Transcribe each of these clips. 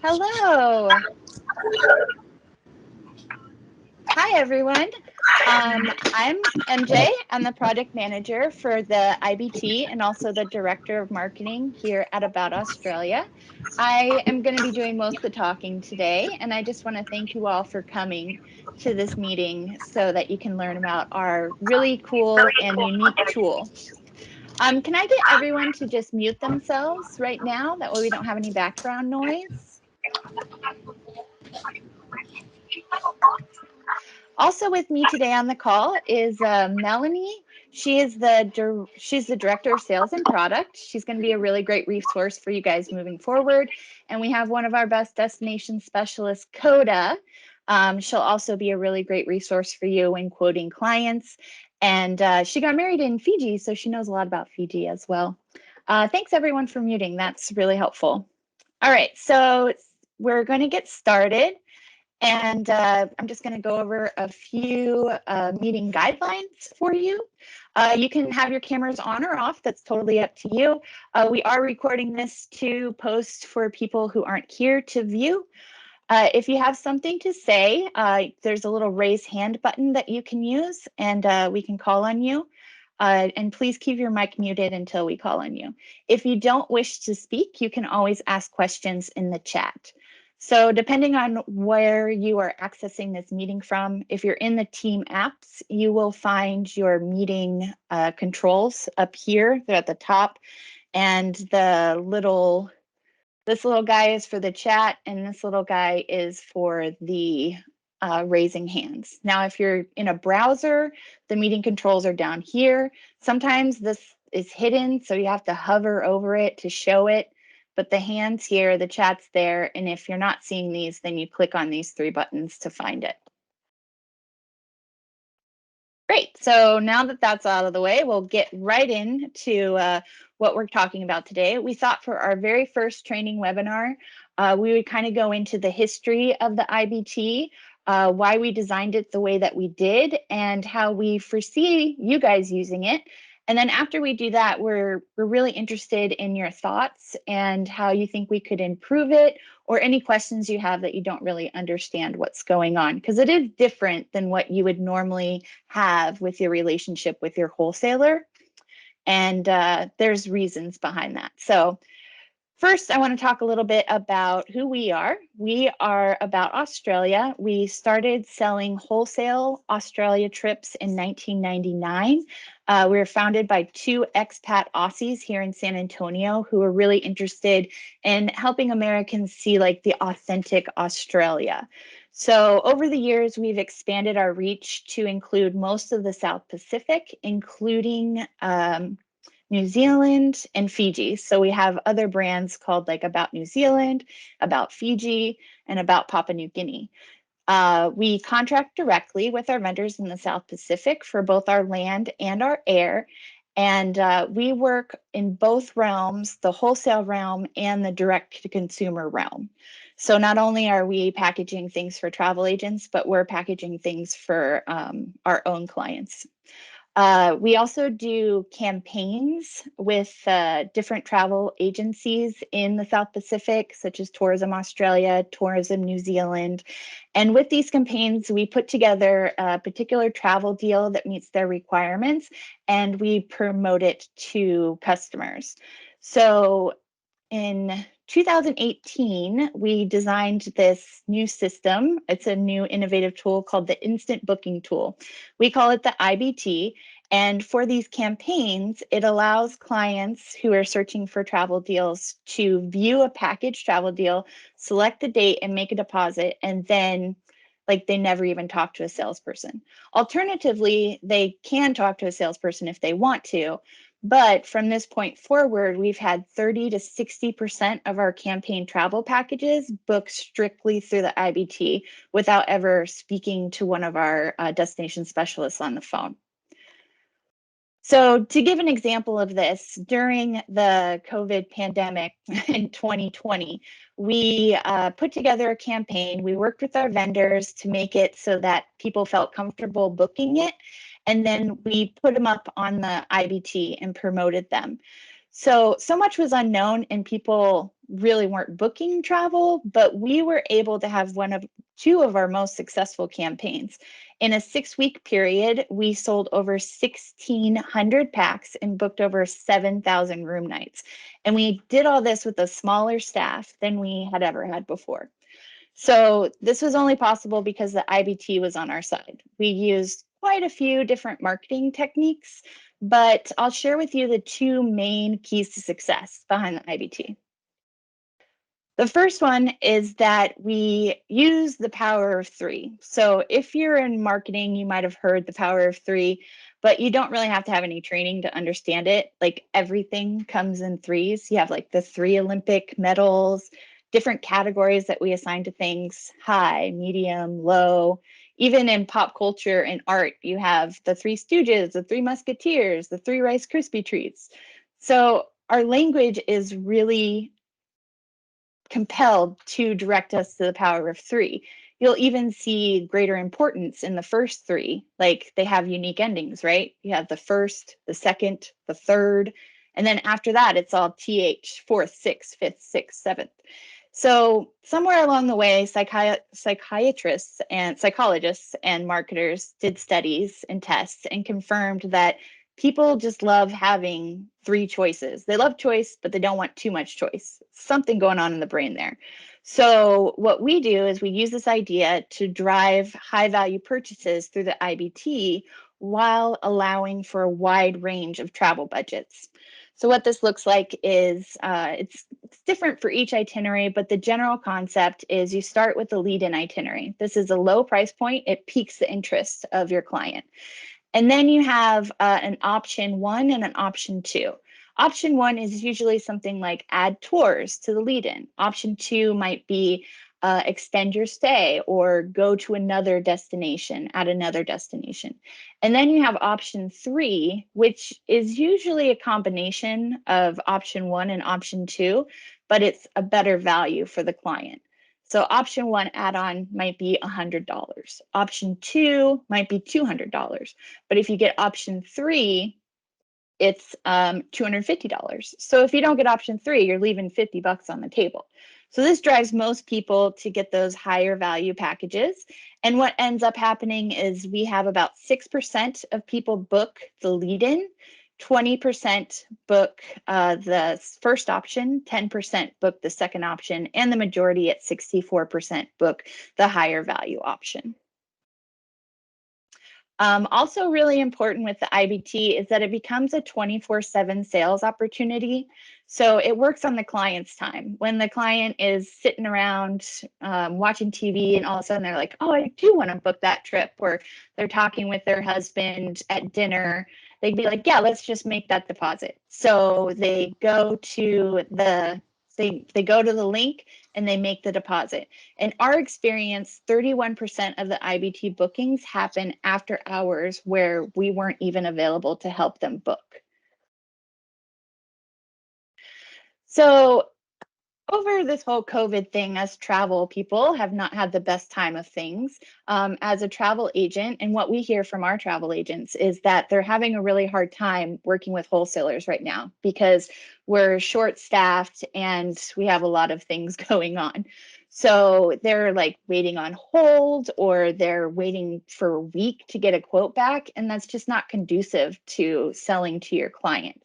Hello. Hi, everyone. I'm MJ. I'm the project manager for the IBT and also the director of marketing here at About Australia. I am going to be doing most of the talking today, and I just want to thank you all for coming to this meeting so that you can learn about our really cool and unique tool. Can I get everyone to just mute themselves right now? That way we don't have any background noise. Also with me today on the call is Melanie. She's the director of sales and product. She's going to be a really great resource for you guys moving forward. And we have one of our best destination specialists, Coda. She'll also be a really great resource for you when quoting clients. And she got married in Fiji, so she knows a lot about Fiji as well. Thanks everyone for muting. That's really helpful. All right, so we're going to get started. And I'm just going to go over a few meeting guidelines for you. You can have your cameras on or off. That's totally up to you. We are recording this to post for people who aren't here to view. If you have something to say, there's a little raise hand button that you can use, and we can call on you. And please keep your mic muted until we call on you. If you don't wish to speak, you can always ask questions in the chat. So depending on where you are accessing this meeting from, if you're in the team apps, you will find your meeting controls up here. They're at the top. And this little guy is for the chat, and this little guy is for the raising hands. Now, if you're in a browser, the meeting controls are down here. Sometimes this is hidden, so you have to hover over it to show it. But the hands here, the chat's there, and if you're not seeing these, then you click on these three buttons to find it. Great, so now that that's out of the way, we'll get right into what we're talking about today. We thought for our very first training webinar, we would kind of go into the history of the IBT, why we designed it the way that we did, and how we foresee you guys using it. And then after we do that, we're really interested in your thoughts and how you think we could improve it, or any questions you have that you don't really understand what's going on, because it is different than what you would normally have with your relationship with your wholesaler. And there's reasons behind that. So first, I want to talk a little bit about who we are. We are About Australia. We started selling wholesale Australia trips in 1999. We were founded by two expat Aussies here in San Antonio who were really interested in helping Americans see like the authentic Australia. So over the years, we've expanded our reach to include most of the South Pacific, including New Zealand and Fiji. So we have other brands called like About New Zealand, About Fiji, and About Papua New Guinea. We contract directly with our vendors in the South Pacific for both our land and our air. And we work in both realms, the wholesale realm and the direct to consumer realm. So not only are we packaging things for travel agents, but we're packaging things for our own clients. We also do campaigns with different travel agencies in the South Pacific, such as Tourism Australia, Tourism New Zealand. And with these campaigns, we put together a particular travel deal that meets their requirements, and we promote it to customers. So in 2018, we designed this new system. It's a new innovative tool called the Instant Booking Tool. We call it the IBT. And for these campaigns, it allows clients who are searching for travel deals to view a package travel deal, select the date and make a deposit, and then like they never even talk to a salesperson. Alternatively, they can talk to a salesperson if they want to, but from this point forward, we've had 30 to 60% of our campaign travel packages booked strictly through the IBT without ever speaking to one of our destination specialists on the phone. So to give an example of this, during the COVID pandemic in 2020, we put together a campaign. We worked with our vendors to make it so that people felt comfortable booking it. And then we put them up on the IBT and promoted them. So much was unknown and people really weren't booking travel, but we were able to have two of our most successful campaigns. In a 6-week period, we sold over 1,600 packs and booked over 7,000 room nights. And we did all this with a smaller staff than we had ever had before. So this was only possible because the IBT was on our side. We used quite a few different marketing techniques, but I'll share with you the two main keys to success behind the IBT. The first one is that we use the power of three. So if you're in marketing, you might have heard the power of three, but you don't really have to have any training to understand it. Like everything comes in threes. You have like the 3 Olympic medals, different categories that we assign to things: high, medium, low. Even in pop culture and art, you have the Three Stooges, the Three Musketeers, the 3 Rice Krispie treats. So our language is really compelled to direct us to the power of three. You'll even see greater importance in the first three, like they have unique endings, right? You have the first, the second, the third, and then after that, it's all th, fourth, sixth, fifth, sixth, seventh. So somewhere along the way, psychiatrists and psychologists and marketers did studies and tests and confirmed that people just love having 3 choices. They love choice, but they don't want too much choice. Something going on in the brain there. So what we do is we use this idea to drive high value purchases through the IBT while allowing for a wide range of travel budgets. So what this looks like is it's different for each itinerary, but the general concept is you start with the lead-in itinerary. This is a low price point. It piques the interest of your client. And then you have an option 1 and an option 2. Option 1 is usually something like add tours to the lead-in. Option 2 might be extend your stay or go to another destination at another destination. And then you have option 3, which is usually a combination of option 1 and option 2, but it's a better value for the client. So option 1 add-on might be $100. Option 2 might be $200. But if you get option 3, it's $250. So if you don't get option 3, you're leaving $50 on the table. So this drives most people to get those higher value packages. And what ends up happening is we have about 6% of people book the lead-in, 20% book the first option, 10% book the second option, and the majority at 64% book the higher value option. Also really important with the IBT is that it becomes a 24/7 sales opportunity. So it works on the client's time. When the client is sitting around watching TV and all of a sudden they're like, oh, I do want to book that trip, or they're talking with their husband at dinner, they'd be like, yeah, let's just make that deposit. So they go to they go to the link and they make the deposit. In our experience, 31% of the IBT bookings happen after hours where we weren't even available to help them book. So over this whole COVID thing, as travel people have not had the best time of things. As a travel agent, and what we hear from our travel agents is that they're having a really hard time working with wholesalers right now because we're short staffed and we have a lot of things going on. So they're like waiting on hold or they're waiting for a week to get a quote back. And that's just not conducive to selling to your client.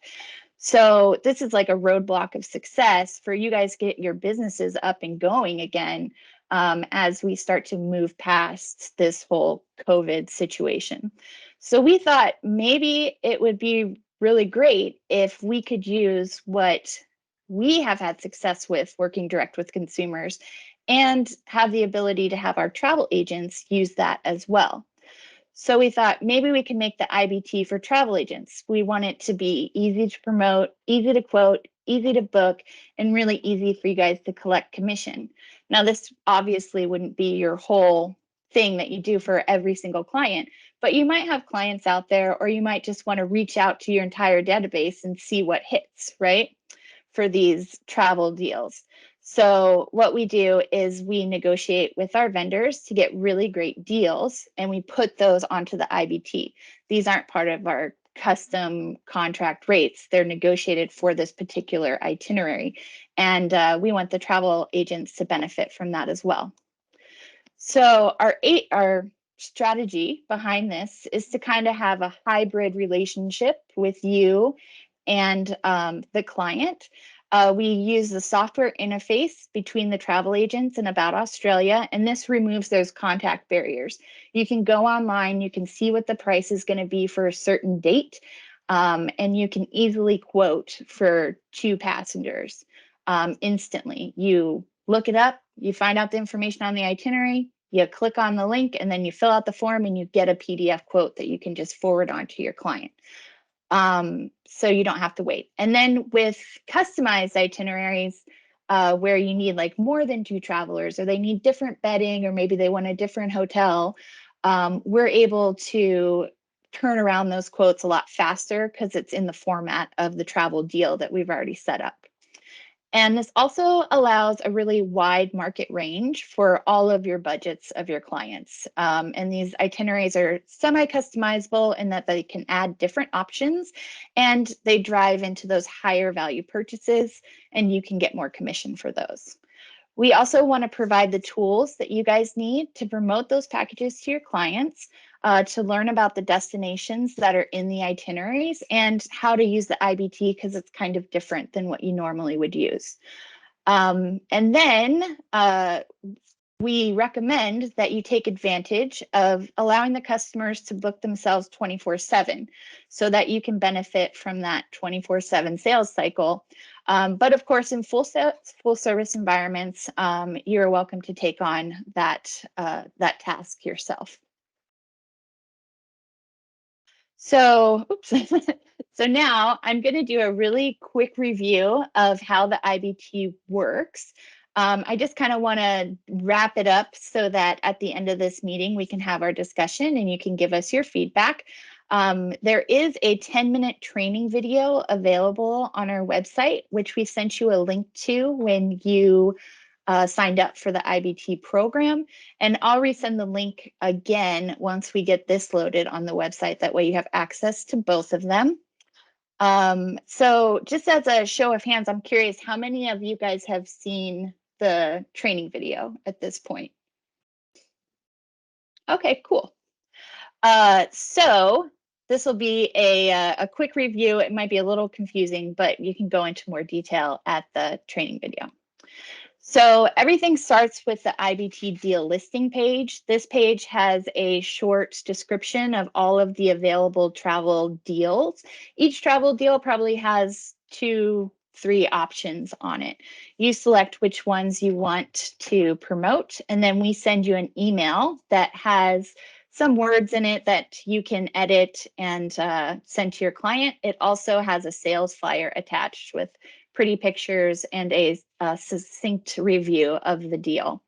So this is like a roadblock of success for you guys to get your businesses up and going again as we start to move past this whole COVID situation. So we thought maybe it would be really great if we could use what we have had success with working direct with consumers and have the ability to have our travel agents use that as well. So we thought maybe we can make the IBT for travel agents. We want it to be easy to promote, easy to quote, easy to book, and really easy for you guys to collect commission. Now, this obviously wouldn't be your whole thing that you do for every single client, but you might have clients out there, or you might just want to reach out to your entire database and see what hits, right? For these travel deals. So what we do is we negotiate with our vendors to get really great deals and we put those onto the IBT. These aren't part of our custom contract rates. They're negotiated for this particular itinerary. And we want the travel agents to benefit from that as well. So our strategy behind this is to kind of have a hybrid relationship with you and the client. We use the software interface between the travel agents and About Australia, and this removes those contact barriers. You can go online, you can see what the price is going to be for a certain date, and you can easily quote for 2 passengers instantly. You look it up, you find out the information on the itinerary, you click on the link, and then you fill out the form and you get a PDF quote that you can just forward on to your client. So you don't have to wait. And then with customized itineraries, where you need like more than 2 travelers, or they need different bedding, or maybe they want a different hotel, we're able to turn around those quotes a lot faster because it's in the format of the travel deal that we've already set up. And this also allows a really wide market range for all of your budgets of your clients. And these itineraries are semi-customizable in that they can add different options and they drive into those higher value purchases, and you can get more commission for those. We also want to provide the tools that you guys need to promote those packages to your clients, to learn about the destinations that are in the itineraries and how to use the IBT because it's kind of different than what you normally would use. And then we recommend that you take advantage of allowing the customers to book themselves 24/7 so that you can benefit from that 24/7 sales cycle. But of course, in full service environments, you're welcome to take on that task yourself. So, oops. So now I'm going to do a really quick review of how the IBT works. I just kind of want to wrap it up so that at the end of this meeting, we can have our discussion and you can give us your feedback. There is a 10-minute training video available on our website, which we sent you a link to when you signed up for the IBT program. And I'll resend the link again once we get this loaded on the website. That way you have access to both of them. So just as a show of hands, I'm curious, how many of you guys have seen the training video at this point? Okay, cool. So this will be a quick review. It might be a little confusing, but you can go into more detail at the training video. So everything starts with the IBT deal listing page. This page has a short description of all of the available travel deals. Each travel deal probably has 2, 3 options on it. You select which ones you want to promote, and then we send you an email that has some words in it that you can edit and send to your client. It also has a sales flyer attached with pretty pictures and a succinct review of the deal.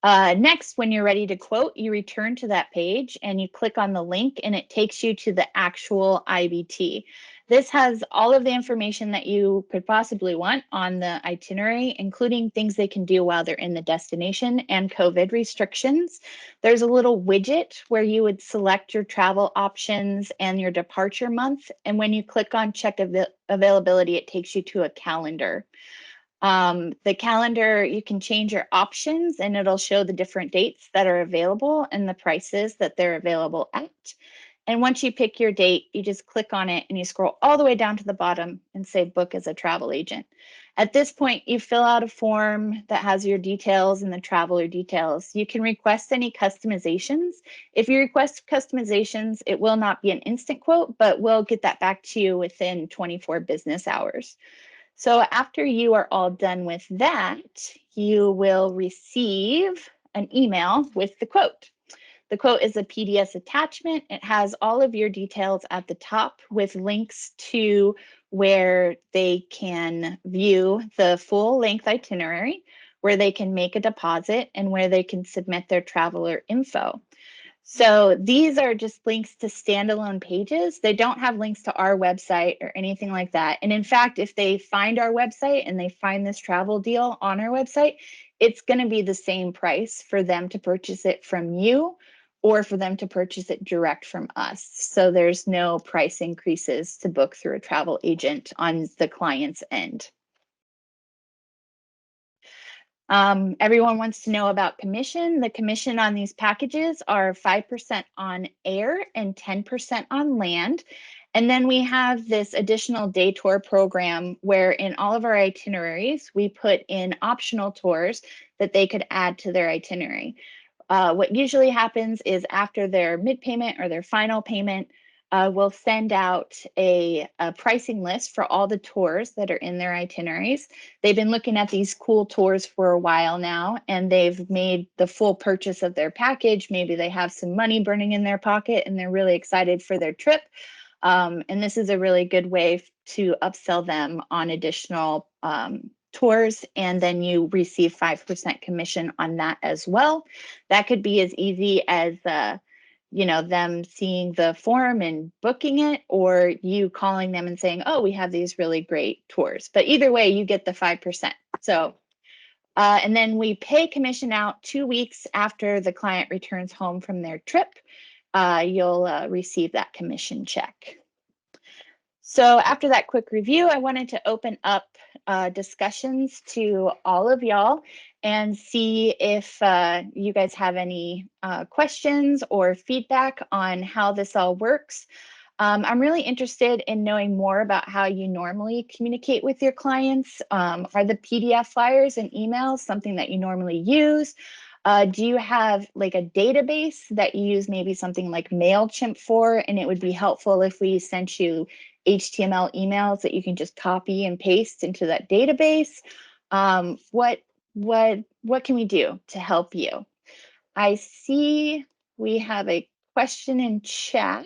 Next, when you're ready to quote, you return to that page and you click on the link and it takes you to the actual IBT. This has all of the information that you could possibly want on the itinerary, including things they can do while they're in the destination and COVID restrictions. There's a little widget where you would select your travel options and your departure month. And when you click on check availability, it takes you to a calendar. The calendar, you can change your options and it'll show the different dates that are available and the prices that they're available at. And once you pick your date, you just click on it and you scroll all the way down to the bottom and say book as a travel agent. At this point, you fill out a form that has your details and the traveler details. You can request any customizations. If you request customizations, it will not be an instant quote, but we'll get that back to you within 24 business hours. So after you are all done with that, you will receive an email with the quote. The quote is a PDF attachment. It has all of your details at the top with links to where they can view the full length itinerary, where they can make a deposit, and where they can submit their traveler info. So these are just links to standalone pages. They don't have links to our website or anything like that. And in fact, if they find our website and they find this travel deal on our website, it's going to be the same price for them to purchase it from you or for them to purchase it direct from us. So there's no price increases to book through a travel agent on the client's end. Everyone wants to know about commission. The commission on these packages are 5% on air and 10% on land. And then we have this additional day tour program where in all of our itineraries, we put in optional tours that they could add to their itinerary. What usually happens is after their mid-payment or their final payment, we'll send out a pricing list for all the tours that are in their itineraries. They've been looking at these cool tours for a while now, and they've made the full purchase of their package. Maybe they have some money burning in their pocket and they're really excited for their trip. And this is a really good way to upsell them on additional tours, and then you receive 5% commission on that as well. That could be as easy as them seeing the form and booking it, or you calling them and saying, oh, we have these really great tours. But either way, you get the 5%. So and then we pay commission out 2 weeks after the client returns home from their trip. You'll receive that commission check. So after that quick review, I wanted to open up discussions to all of y'all and see if you guys have any questions or feedback on how this all works. I'm really interested in knowing more about how you normally communicate with your clients. Are the PDF flyers and emails something that you normally use? Do you have like a database that you use, maybe something like MailChimp for, and it would be helpful if we sent you HTML emails that you can just copy and paste into that database? What can we do to help you? I see we have a question in chat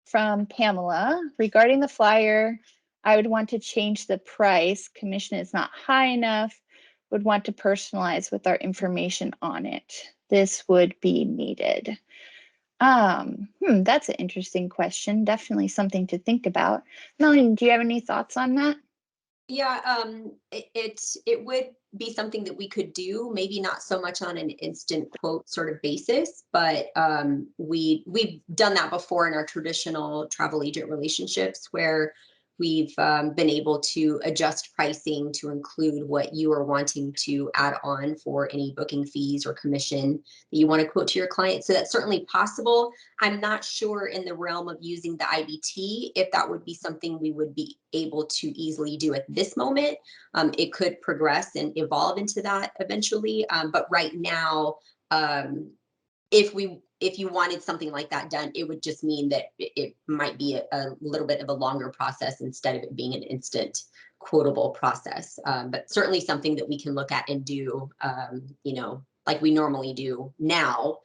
from Pamela regarding the flyer. I would want to change the price. Commission is not high enough. Would want to personalize with our information on it. This would be needed. That's an interesting question. Definitely something to think about. Melanie, do you have any thoughts on that? Yeah, it would be something that we could do, maybe not so much on an instant quote sort of basis, but we've done that before in our traditional travel agent relationships where we've been able to adjust pricing to include what you are wanting to add on for any booking fees or commission that you want to quote to your client. So that's certainly possible. I'm not sure in the realm of using the IBT if that would be something we would be able to easily do at this moment. It could progress and evolve into that eventually. But right now, if you wanted something like that done, it would just mean that it might be a little bit of a longer process instead of it being an instant quotable process. But certainly something that we can look at and do, like we normally do now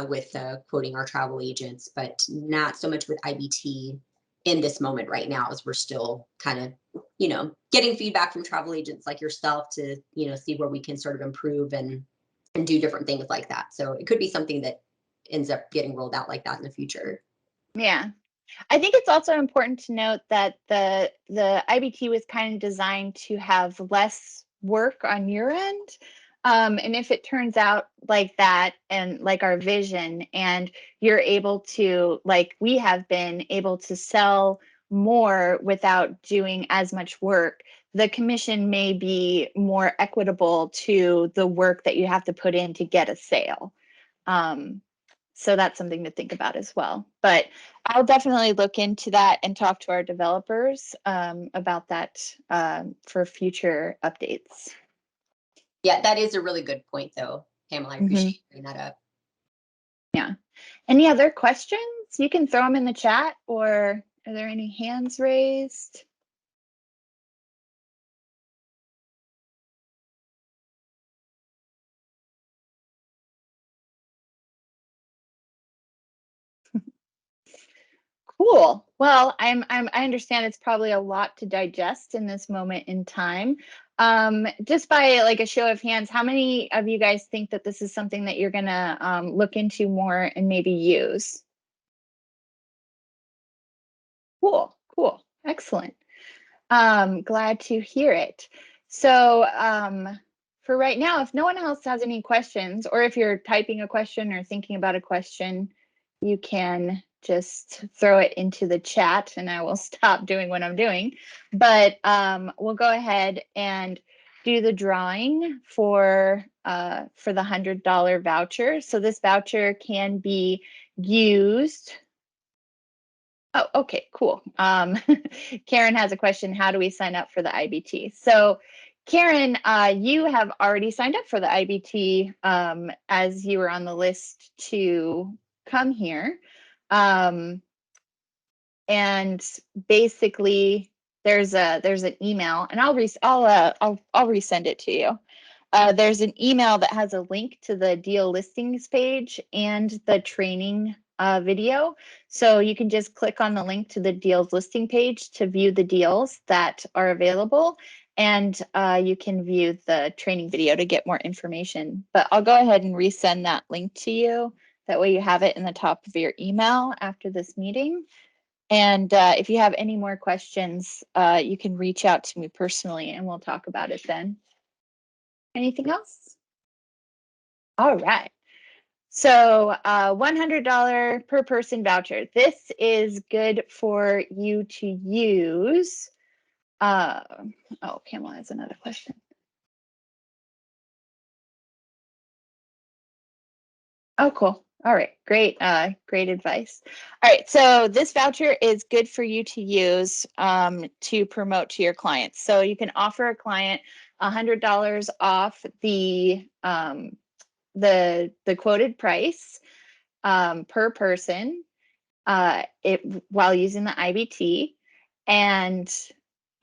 with quoting our travel agents, but not so much with IBT in this moment right now, as we're still kind of, getting feedback from travel agents like yourself to, see where we can sort of improve and do different things like that. So it could be something that ends up getting rolled out like that in the future. Yeah. I think it's also important to note that the IBT was kind of designed to have less work on your end. And if it turns out like that and like our vision, and you're able to, like we have been able to sell more without doing as much work, the commission may be more equitable to the work that you have to put in to get a sale. So that's something to think about as well. But I'll definitely look into that and talk to our developers about that for future updates. Yeah, that is a really good point, though, Pamela. I appreciate you bringing that up. Yeah. Any other questions? You can throw them in the chat, or are there any hands raised? Cool. Well, I understand it's probably a lot to digest in this moment in time. Just by like a show of hands, how many of you guys think that this is something that you're gonna look into more and maybe use? Cool, cool, excellent. Glad to hear it. So, for right now, if no one else has any questions, or if you're typing a question or thinking about a question, you can just throw it into the chat and I will stop doing what I'm doing. But we'll go ahead and do the drawing for the $100 voucher. So this voucher can be used. Oh, okay, cool. Karen has a question. How do we sign up for the IBT? So Karen, you have already signed up for the IBT as you were on the list to come here. And basically there's an email, and I'll resend it to you. There's an email that has a link to the deal listings page and the training video. So you can just click on the link to the deals listing page to view the deals that are available. And you can view the training video to get more information. But I'll go ahead and resend that link to you. That way you have it in the top of your email after this meeting. And if you have any more questions, you can reach out to me personally and we'll talk about it then. Anything else? All right. So $100 per person voucher. This is good for you to use. Oh, Pamela has another question. Oh, cool. All right, great, great advice. All right, so this voucher is good for you to use to promote to your clients. So you can offer a client $100 off the quoted price per person while using the IBT, and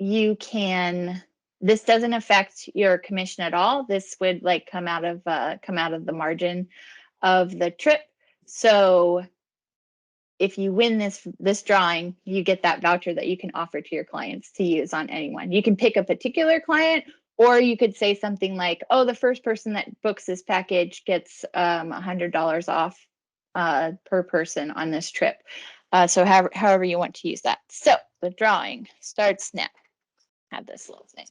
you can. This doesn't affect your commission at all. This would like come out of the margin of the trip. So if you win this drawing, you get that voucher that you can offer to your clients to use on anyone. You can pick a particular client, or you could say something like, oh, the first person that books this package gets $100 off per person on this trip. So however you want to use that. So the drawing starts now. Have this little thing.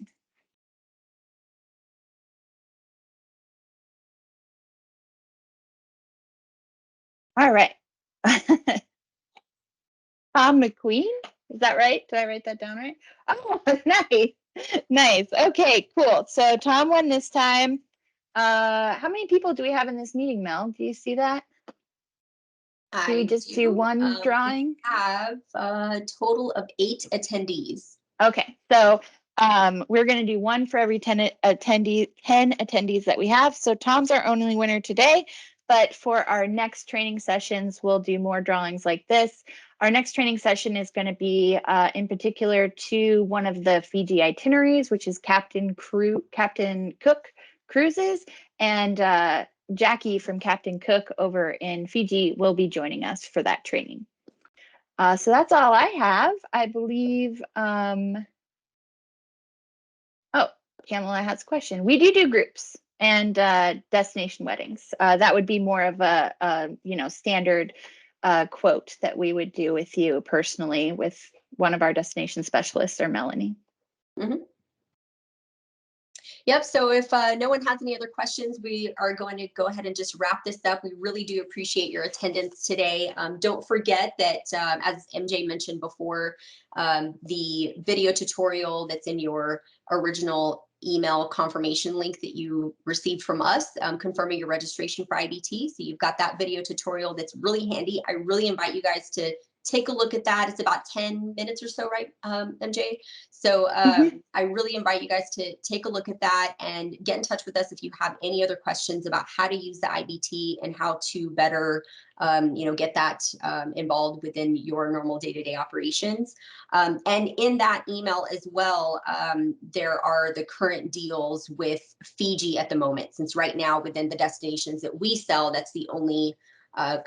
All right. Tom McQueen, is that right? Did I write that down right? Oh, nice. Nice. Okay, cool. So Tom won this time. How many people do we have in this meeting, Mel? Do you see that? Do we just do one drawing? We have a total of 8 attendees. Okay, so we're going to do one for every 10 attendees that we have. So Tom's our only winner today, but for our next training sessions, we'll do more drawings like this. Our next training session is going to be in particular to one of the Fiji itineraries, which is Captain Cook Cruises, and Jackie from Captain Cook over in Fiji will be joining us for that training. So that's all I have. I believe, oh, Pamela has a question. We do groups and destination weddings. That would be more of a standard quote that we would do with you personally with one of our destination specialists or Melanie. Mm-hmm. Yep. So if no one has any other questions, we are going to go ahead and just wrap this up. We really do appreciate your attendance today. Don't forget that, as MJ mentioned before, the video tutorial that's in your original email confirmation link that you received from us, confirming your registration for IBT. So you've got that video tutorial that's really handy. I really invite you guys to take a look at that. It's about 10 minutes or so, right, MJ? So I really invite you guys to take a look at that and get in touch with us if you have any other questions about how to use the IBT and how to better get that involved within your normal day-to-day operations. And in that email as well, there are the current deals with Fiji at the moment, since right now within the destinations that we sell, that's the only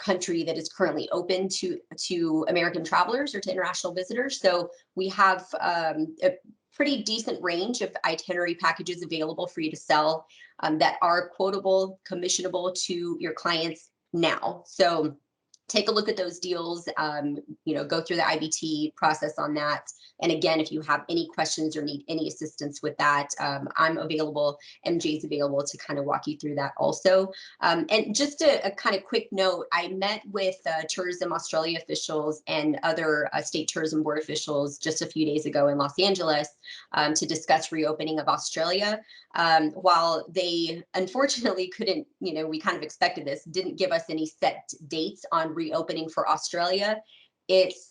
country that is currently open to American travelers or to international visitors. So we have a pretty decent range of itinerary packages available for you to sell that are quotable, commissionable to your clients now. So take a look at those deals, go through the IBT process on that. And again, if you have any questions or need any assistance with that, I'm available. MJ's available to kind of walk you through that also. And just a kind of quick note, I met with Tourism Australia officials and other state tourism board officials just a few days ago in Los Angeles to discuss reopening of Australia. While they unfortunately couldn't, we kind of expected this, didn't give us any set dates on reopening for Australia. It's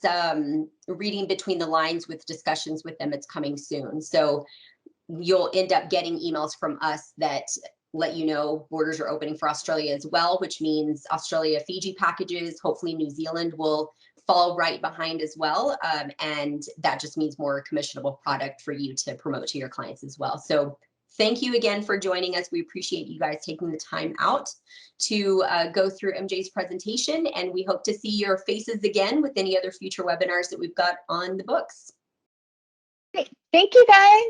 reading between the lines with discussions with them, it's coming soon. So you'll end up getting emails from us that let you know borders are opening for Australia as well, which means Australia Fiji packages, hopefully New Zealand will fall right behind as well. And that just means more commissionable product for you to promote to your clients as well. So thank you again for joining us. We appreciate you guys taking the time out to go through MJ's presentation, and we hope to see your faces again with any other future webinars that we've got on the books. Great. Thank you, guys.